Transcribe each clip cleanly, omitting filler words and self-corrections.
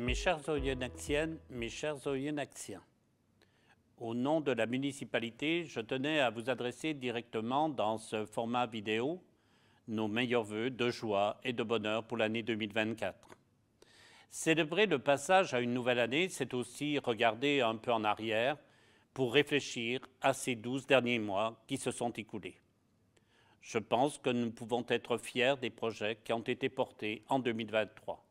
Mes chères Oyonnaxiennes, mes chers Oyonnaxiens, au nom de la municipalité, je tenais à vous adresser directement dans ce format vidéo nos meilleurs vœux de joie et de bonheur pour l'année 2024. Célébrer le passage à une nouvelle année, c'est aussi regarder un peu en arrière pour réfléchir à ces 12 derniers mois qui se sont écoulés. Je pense que nous pouvons être fiers des projets qui ont été portés en 2023.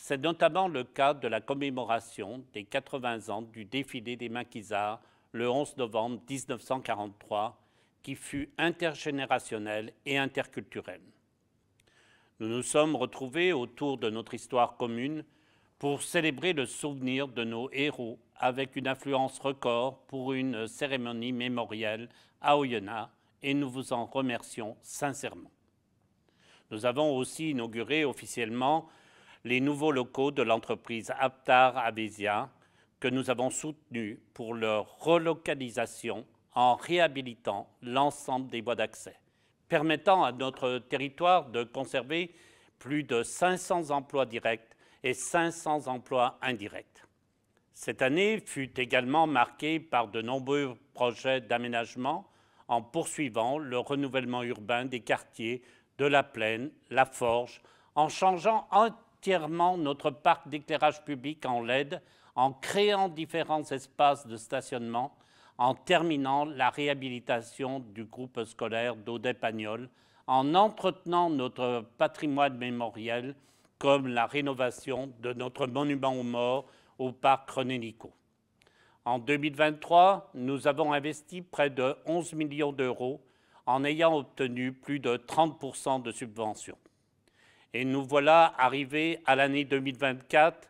C'est notamment le cas de la commémoration des 80 ans du défilé des maquisards le 11 novembre 1943, qui fut intergénérationnel et interculturel. Nous nous sommes retrouvés autour de notre histoire commune pour célébrer le souvenir de nos héros avec une affluence record pour une cérémonie mémorielle à Oyonnax, et nous vous en remercions sincèrement. Nous avons aussi inauguré officiellement les nouveaux locaux de l'entreprise Aptar Avesia que nous avons soutenus pour leur relocalisation en réhabilitant l'ensemble des voies d'accès, permettant à notre territoire de conserver plus de 500 emplois directs et 500 emplois indirects. Cette année fut également marquée par de nombreux projets d'aménagement en poursuivant le renouvellement urbain des quartiers de la Plaine, la Forge, en changeant entièrement notre parc d'éclairage public en LED, en créant différents espaces de stationnement, en terminant la réhabilitation du groupe scolaire d'Audet-Pagnol, en entretenant notre patrimoine mémoriel comme la rénovation de notre monument aux morts au parc René-Nicaud. En 2023, nous avons investi près de 11 millions d'euros en ayant obtenu plus de 30% de subventions. Et nous voilà arrivés à l'année 2024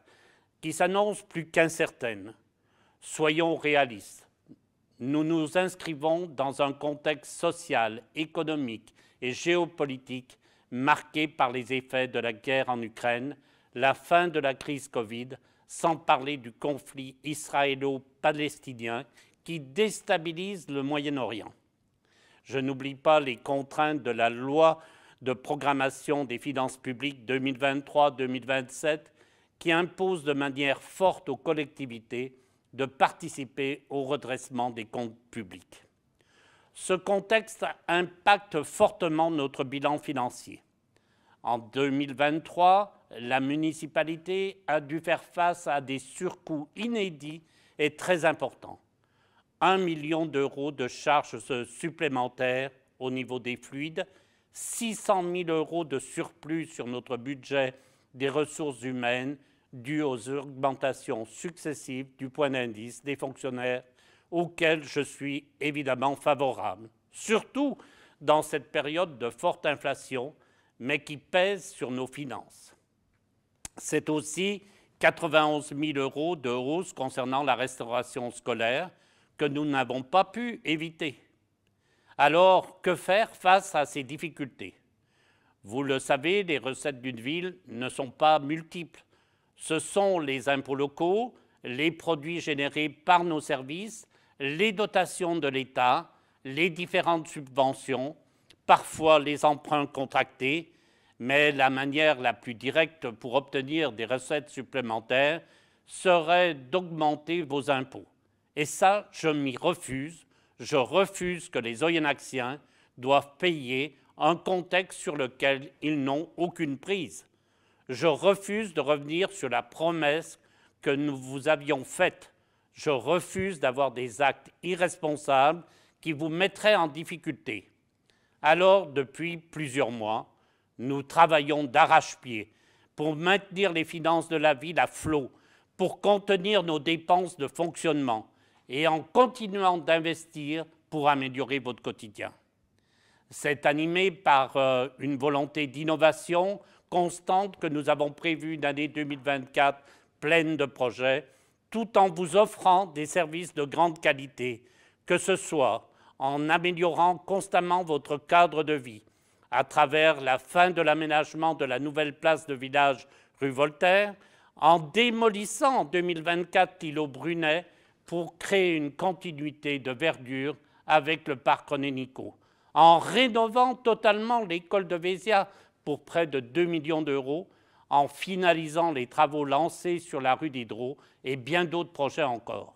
qui s'annonce plus qu'incertaine. Soyons réalistes. Nous nous inscrivons dans un contexte social, économique et géopolitique marqué par les effets de la guerre en Ukraine, la fin de la crise Covid, sans parler du conflit israélo-palestinien qui déstabilise le Moyen-Orient. Je n'oublie pas les contraintes de la loi de programmation des finances publiques 2023-2027 qui impose de manière forte aux collectivités de participer au redressement des comptes publics. Ce contexte impacte fortement notre bilan financier. En 2023, la municipalité a dû faire face à des surcoûts inédits et très importants. 1 million d'euros de charges supplémentaires au niveau des fluides, 600 000 euros de surplus sur notre budget des ressources humaines dues aux augmentations successives du point d'indice des fonctionnaires auxquelles je suis évidemment favorable, surtout dans cette période de forte inflation, mais qui pèse sur nos finances. C'est aussi 91 000 euros de hausse concernant la restauration scolaire que nous n'avons pas pu éviter. Alors, que faire face à ces difficultés? Vous le savez, les recettes d'une ville ne sont pas multiples. Ce sont les impôts locaux, les produits générés par nos services, les dotations de l'État, les différentes subventions, parfois les emprunts contractés, mais la manière la plus directe pour obtenir des recettes supplémentaires serait d'augmenter vos impôts. Et ça, je m'y refuse. Je refuse que les Oyonnaxiens doivent payer un contexte sur lequel ils n'ont aucune prise. Je refuse de revenir sur la promesse que nous vous avions faite. Je refuse d'avoir des actes irresponsables qui vous mettraient en difficulté. Alors, depuis plusieurs mois, nous travaillons d'arrache-pied pour maintenir les finances de la ville à flot, pour contenir nos dépenses de fonctionnement et en continuant d'investir pour améliorer votre quotidien. C'est animé par une volonté d'innovation constante que nous avons prévue une année 2024 pleine de projets, tout en vous offrant des services de grande qualité, que ce soit en améliorant constamment votre cadre de vie, à travers la fin de l'aménagement de la nouvelle place de village rue Voltaire, en démolissant en 2024 l'îlot Brunet pour créer une continuité de verdure avec le parc René-Nicaud, en rénovant totalement l'école de Vésia pour près de 2 millions d'euros, en finalisant les travaux lancés sur la rue Diderot et bien d'autres projets encore,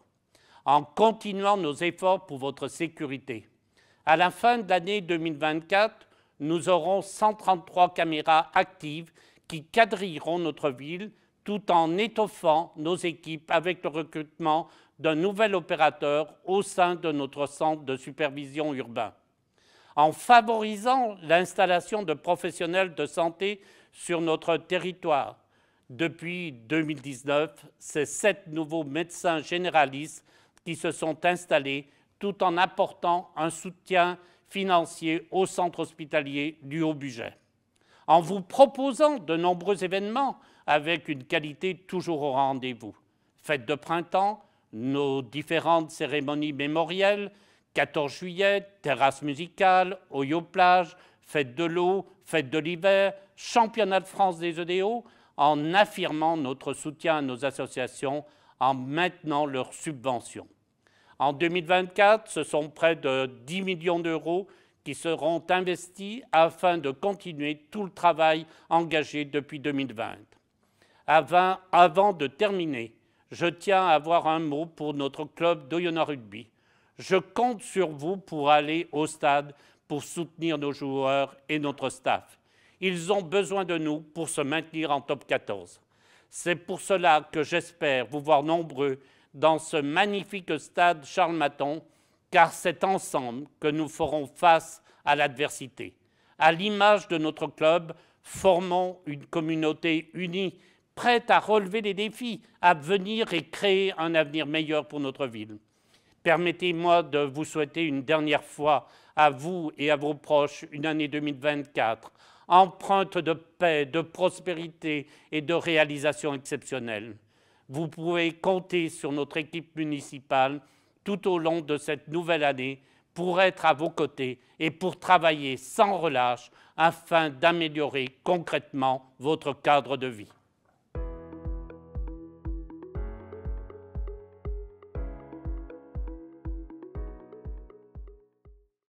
en continuant nos efforts pour votre sécurité. À la fin de l'année 2024, nous aurons 133 caméras actives qui quadrilleront notre ville tout en étoffant nos équipes avec le recrutement d'un nouvel opérateur au sein de notre centre de supervision urbain. En favorisant l'installation de professionnels de santé sur notre territoire. Depuis 2019, c'est 7 nouveaux médecins généralistes qui se sont installés tout en apportant un soutien financier au centre hospitalier du Haut-Bugey. En vous proposant de nombreux événements avec une qualité toujours au rendez-vous. Fête de printemps, nos différentes cérémonies mémorielles, 14 juillet, terrasse musicale, Oyo-Plage, fête de l'eau, fête de l'hiver, championnat de France des EDO, en affirmant notre soutien à nos associations, en maintenant leurs subventions. En 2024, ce sont près de 10 millions d'euros qui seront investis afin de continuer tout le travail engagé depuis 2020. Avant de terminer, je tiens à avoir un mot pour notre club d'Oyonnax Rugby. Je compte sur vous pour aller au stade pour soutenir nos joueurs et notre staff. Ils ont besoin de nous pour se maintenir en top 14. C'est pour cela que j'espère vous voir nombreux dans ce magnifique stade Charles Mathon, car c'est ensemble que nous ferons face à l'adversité. À l'image de notre club, formons une communauté unie, prête à relever les défis, à venir et créer un avenir meilleur pour notre ville. Permettez-moi de vous souhaiter une dernière fois à vous et à vos proches une année 2024 empreinte de paix, de prospérité et de réalisations exceptionnelles. Vous pouvez compter sur notre équipe municipale tout au long de cette nouvelle année pour être à vos côtés et pour travailler sans relâche afin d'améliorer concrètement votre cadre de vie.